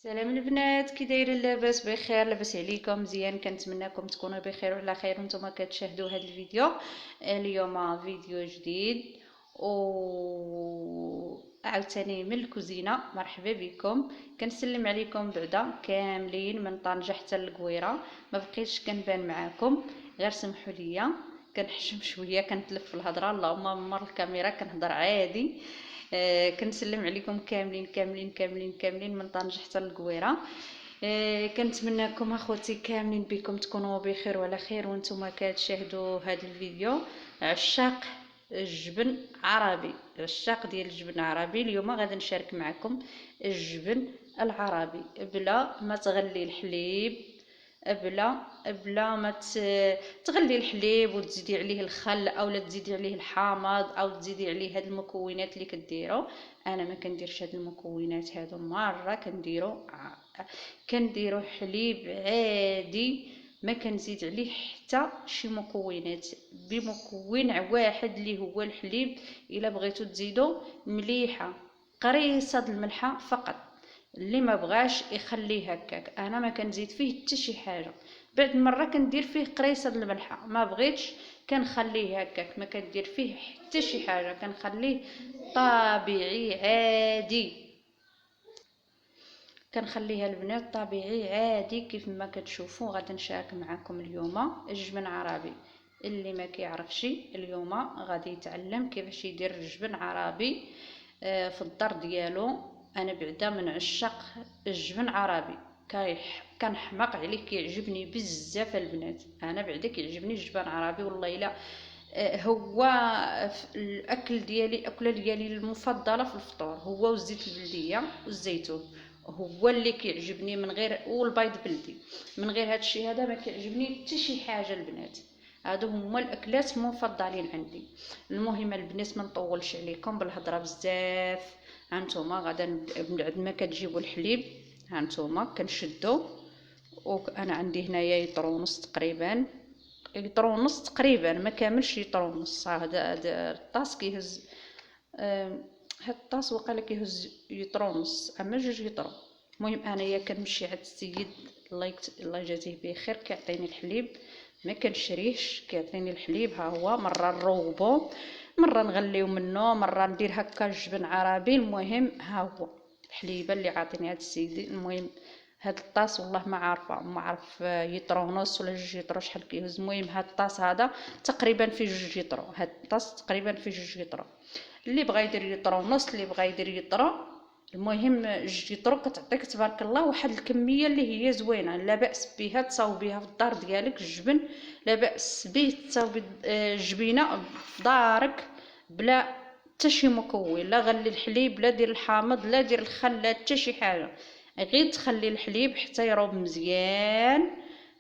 سلام البنات، كي دايرين؟ لاباس بخير؟ لاباس عليكم؟ مزيان. كنتمنىكم تكونوا بخير وعلى خير وانتم كتشاهدوا هذا الفيديو. اليوم فيديو جديد و عاوتاني من الكوزينه. مرحبا بكم، كنسلم عليكم بعدا كاملين من طنجة حتى للقويره. ما بقيتش كنبان معاكم، غير سمحوا لي كنحشم شويه، كنتلف في الهضره. اللهم مر الكاميرا كنهضر عادي. كنسلم عليكم كاملين كاملين كاملين كاملين من طنجة حتى للقويره. كنتمنىكم اخوتي كاملين بكم تكونوا بخير وعلى خير وانتم كتشاهدوا هذا الفيديو. عشاق الجبن عربي، عشاق ديال الجبن العربي، اليوم غادي نشارك معكم الجبن العربي بلا ما تغلي الحليب، بلا ما تغلي الحليب وتزيدي عليه الخل او تزيدي عليه الحامض او تزيدي عليه هاد المكونات اللي كديروا. انا ما كنديرش هاد المكونات هادو، مره كنديروا حليب عادي، ما كنزيد عليه حتى شي مكونات، بمكون واحد اللي هو الحليب. الا بغيتو تزيدوا مليحه قريصه د الملحه فقط. اللي ما بغاش يخليه هكاك، انا ما كنزيد فيه حتى شي حاجه. بعد مره كندير فيه قريصه د الملحه، ما بغيتش كنخليه هكاك، ما كندير فيه حتى شي حاجه، كنخليه طبيعي عادي. كنخليها البنات طبيعي عادي كيف ما كتشوفوا. غادي نشارك معكم اليوم الجبن عربي. اللي ما كيعرفش اليوم غادي يتعلم كيفاش يدير الجبن عربي في الدار ديالو. انا بعدا من عشاق الجبن عربي، كنحماق عليه، كيعجبني بزاف البنات. انا بعدا كيعجبني الجبن عربي والله الا هو الاكل ديالي، الاكله ديالي المفضله في الفطور هو والزيت البلديه والزيتون، هو اللي كيعجبني من غير، والبيض بلدي. من غير هذا الشيء هذا ما كيعجبني حتى شي حاجه البنات. هادو هما الاكلات المفضلين عندي. المهم البنات ما نطولش عليكم بالهضره بزاف. هانتوما غادا بعد ما كتجيبوا الحليب، هانتوما كنشدو. وانا عندي هنايا يطرو ونص تقريبا، يطرو ونص تقريبا، ما كاملش يطرو ونص. هذا الطاس كيهز، هاد الطاس وقال كيهز يطرو ونص، اما جوج يطرو. المهم انايا كنمشي عند السيد الله يجازيه بخير، كيعطيني الحليب، ما كنشريهش، كيعطيني الحليب. ها هو مره نروبو، مره نغليو منه، مره ندير هكا الجبن عربي. المهم ها هو الحليبه اللي عاطيني هاد السيد. المهم هاد الطاس والله ما عرف يطرو ونص ولا جوج يطرو شحال كيهز. المهم هاد الطاس هذا تقريبا فيه جوج يطرو، هاد الطاس تقريبا فيه جوج يطرو. اللي بغى يدير يطرو ونص، اللي بغى يدير يطرو. المهم جوج يطرو كتعطيك تبارك الله واحد الكميه اللي هي زوينه، لا باس بها تصاوبيها في الدار ديالك. الجبن لا باس به تصاوبي الجبينه في دارك بلا حتى شي مكون، لا غلي الحليب لا دير الحامض لا دير الخل لا حتى شي حاجه. غير تخلي الحليب حتى يروب مزيان.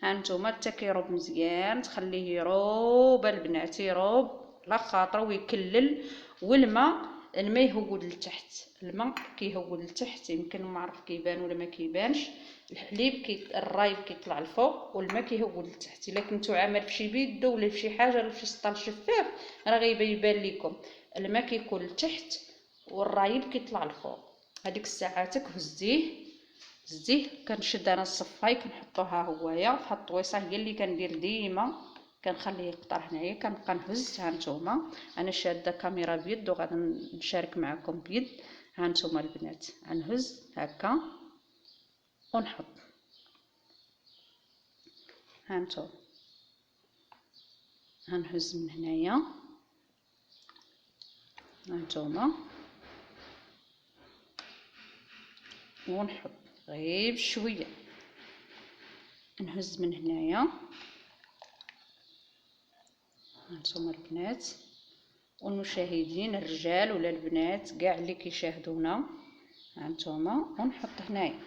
هانتوما حتى كيروب مزيان تخليه يروب البنات، يروب على خاطرو ويكلل. الماء يهود لتحت، الماء كيهود لتحت. يمكن ما عرف كيبان ولا ما كيبانش. الحليب الرايب كيطلع الفوق والماء كيهود لتحت. الا كنتو عامل فشي بيدو ولا فشي حاجه ولا فشي سطال شفاف راه غيبان لكم الماء كيكون لتحت والرايب كيطلع الفوق. هذيك الساعه هزيه كنشد انا الصفاي كنحطوها هوايا في هاد الطويصه، هي اللي كندير ديما، كنخليه يقطر هنايا. كنبقى نهز. هانتوما انا شاده كاميرا بيد وغادي نشارك معكم بيد. هانتوما البنات غنهز هكا ونحط. هانتوما غنهز من هنايا، هانتوما ونحط غير بشويه. نهز من هنايا، هانتوما البنات والمشاهدين الرجال ولا البنات كاع اللي كيشاهدونا، هانتوما ونحط هنايا.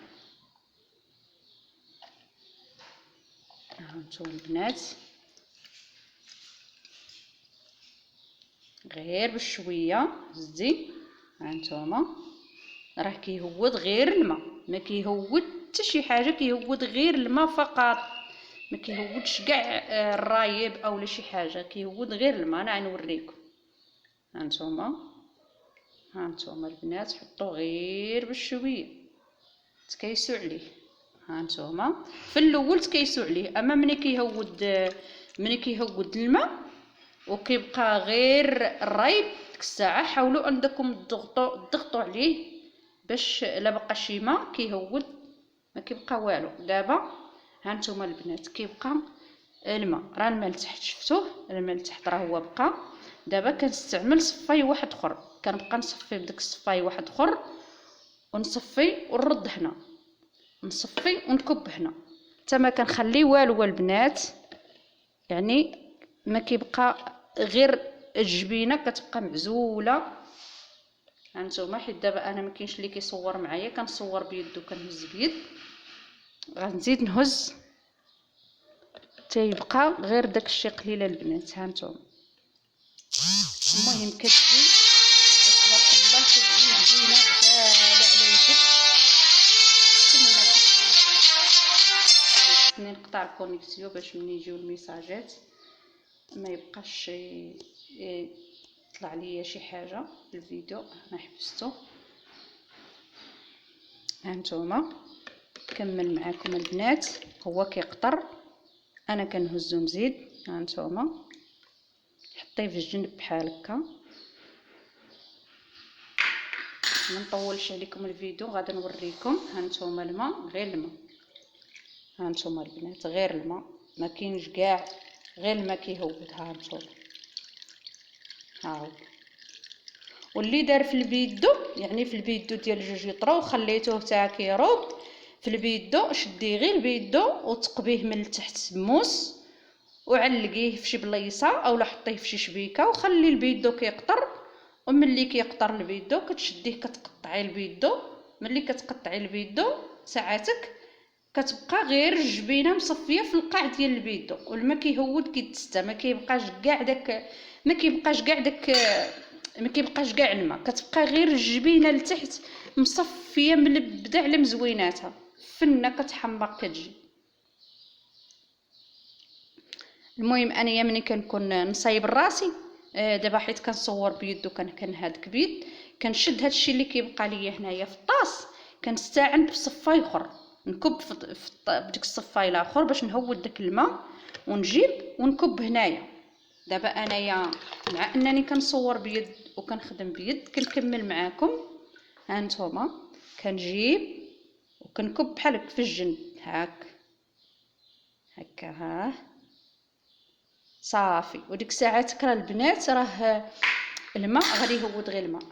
هانتوما البنات غير بشويه هزي. هانتوما راه كيهود غير الماء، ما كيهود حتى شي حاجه، كيهود غير الماء فقط، ما كيهودش كاع الرايب اولا شي حاجه، كيهود غير الماء. انا غنوريكم. هانتوما البنات حطوا غير بشويه. تكيسو عليه. ها نتوما في الاول تكيسو عليه، اما ملي كيهود الماء وكيبقى غير الريب ديك الساعه حاولوا انكم تضغطوا عليه باش الا بقى شي ماء كيهود ما كيبقى والو. دابا ها نتوما البنات كيبقى الماء، راه الماء لتحت شفتوه، الماء لتحت راه هو بقى. دابا كنستعمل صفاي واحد اخر، كنبقى نصفي بداك الصفاي واحد اخر ونصفي ونرد هنا، نصفي ونكب هنا، حتى ما كنخلي والو البنات. يعني ما كيبقى غير الجبينه كتبقى معزوله. هانتوما حيت دابا انا ما كاينش اللي كيصور معايا، كنصور بيد وكنهز بيد. غنزيد نهز تيبقى غير داكشي قليل البنات. هانتوما المهم كتجي تبارك الله كتجي زينه غزاله على يدك كما كتجي. نقطع الكونيكسيون باش ملي يجيو الميساجات ما يبقاش يطلع ليا شي حاجه في الفيديو. انا حبستو. هانتوما كمل معاكم البنات، هو كيقطر انا كنهزو مزيد. هانتوما حطيه في الجنب بحال هكا. ما نطولش عليكم الفيديو، غادي نوريكم. هانتوما الماء غير الماء، هانتوما البنات غير الماء، ما كاينش كاع، غير الماء كيهود. هانتوما ها هو. واللي دار في البيدو، يعني في البيدو ديال 2 لتر وخليتوه حتى كيروب في البيدو، شديه غير البيدو وتقبيه من التحت بموس وعلقيه في شي بليصه اولا حطيه في شي شبيكه وخلي البيدو كيقطر. وملي كيقطر البيدو كتشديه كتقطعي البيدو. ملي كتقطعي البيدو ساعاتك كتبقى غير الجبينه مصفيه في القاع ديال البيدو والماء كيهود كيتستا، ما كيبقاش كاع داك الماء، كتبقى غير الجبينه لتحت مصفيه ملبده على مزويناتها، فنه كتحمق كتجي. المهم انايا ملي كنكون نصايب راسي دابا حيت كنصور بيد وكنهادك بيد، كنشد هادشي اللي كيبقى ليا هنايا في الطاس، كنستعن بصفاي اخر، نكب بديك الصفاي الاخر باش نهود داك الماء ونجيب ونكب هنايا. دابا انايا مع انني كنصور بيد وكنخدم بيد كنكمل معاكم. هانتوما كنجيب وكنكب بحال هكا في الجنب هاك هكا. ها صافي. وديك الساعه تكرا البنات راه الماء غادي يهود غير الماء.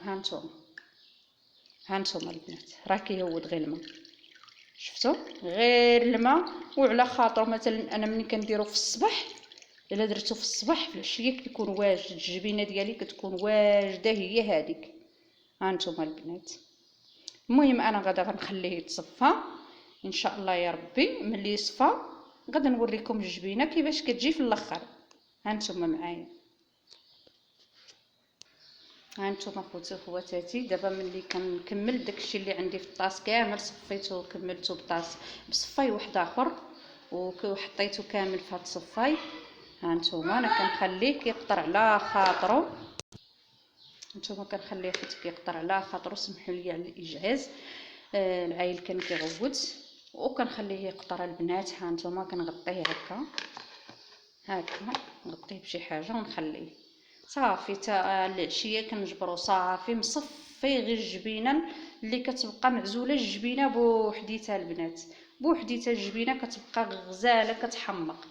هانتوما البنات راه كيهود غير الماء، شفتوا غير الماء. وعلى خاطر مثلا انا ملي كنديرو في الصباح، الا درتو في الصباح في العشيه كيكون واجد، الجبينه ديالي كتكون واجده هي هذيك. هانتوما البنات المهم انا غادا غنخليه يتصفى ان شاء الله يا ربي. ملي يصفى غادا نوريكم الجبينه كيفاش كتجي في الاخر. هانتوما معايا. هانتوما خوتي خواتاتي دابا ملي كنكمل داكشي اللي عندي في الطاس كامل صفيته وكملته بطاس بصفاي واحد اخر وحطيته كامل في هاد الصفاي. هانتوما انا كنخليه كيقطر على خاطرو، هانتوما كنخليه حتى كيقطر على خاطرو. سمحوا لي على الاجهاز، العايل كان كيغوت وكنخليه يقطر البنات. هانتوما كنغطيه هكا نغطيه بشي حاجه ونخليه صافي تا العشيه كنجبرو صافي مصفي غير الجبينه اللي كتبقى معزوله. الجبينه بوحديتها البنات بوحديتها، الجبينه كتبقى غزاله كتحمق.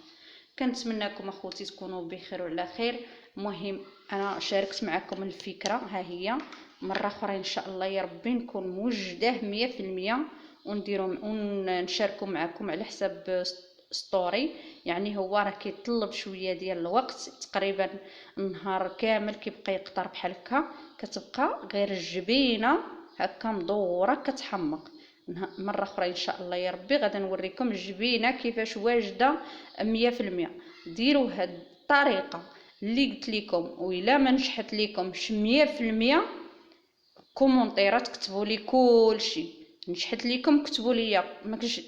كنتمنىكم اخوتي تكونوا بخير وعلى خير. المهم انا شاركت معكم الفكره، ها هي مره اخرى ان شاء الله يا ربي نكون موجده 100% ونديروا ونشاركوا معكم على حساب ستوري. يعني هو راه كيطلب شويه ديال الوقت، تقريبا النهار كامل كيبقى يقطر بحال هكا، كتبقى غير الجبينه هكا مدوره كتحمق. مره اخرى ان شاء الله يا ربي غادي نوريكم الجبينه كيفاش واجده 100%. ديروا هاد الطريقه اللي قلت لكم، وإلا ما نجحت لكمش 100% كومونطيرات كتبوا لي كلشي. نجحت لكم كتبوا لي،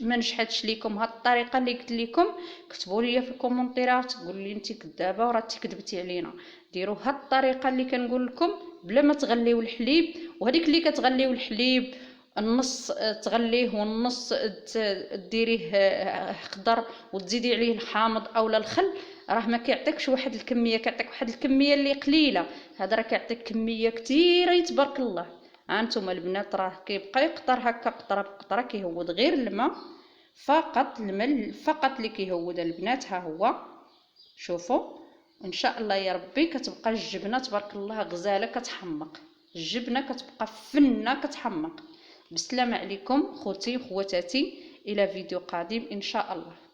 ما نجحتش لكم هاد الطريقه اللي قلت لكم كتبوا لي في الكومونطيرات قولوا لي انت كذابه وراه كذبتي علينا. ديروا هاد الطريقه اللي كنقول لكم بلا ما تغليو الحليب، وهذيك اللي كتغليو الحليب النص تغليه والنص ديريه خضر وتزيدي عليه الحامض اولا الخل، راه ما كيعطيكش واحد الكميه، كيعطيك واحد الكميه اللي قليله. هذا راه كيعطيك كميه كثيره تبارك الله. ها انتم البنات راه كيبقى يقطر هكا قطره بقطره، كيهود غير الماء فقط، الماء فقط اللي كيهود البنات. ها هو شوفوا ان شاء الله يا ربي كتبقى الجبنه تبارك الله غزاله كتحمق، الجبنه كتبقى فنه كتحمق. بسلامة عليكم خوتي وخواتاتي، الى فيديو قادم ان شاء الله.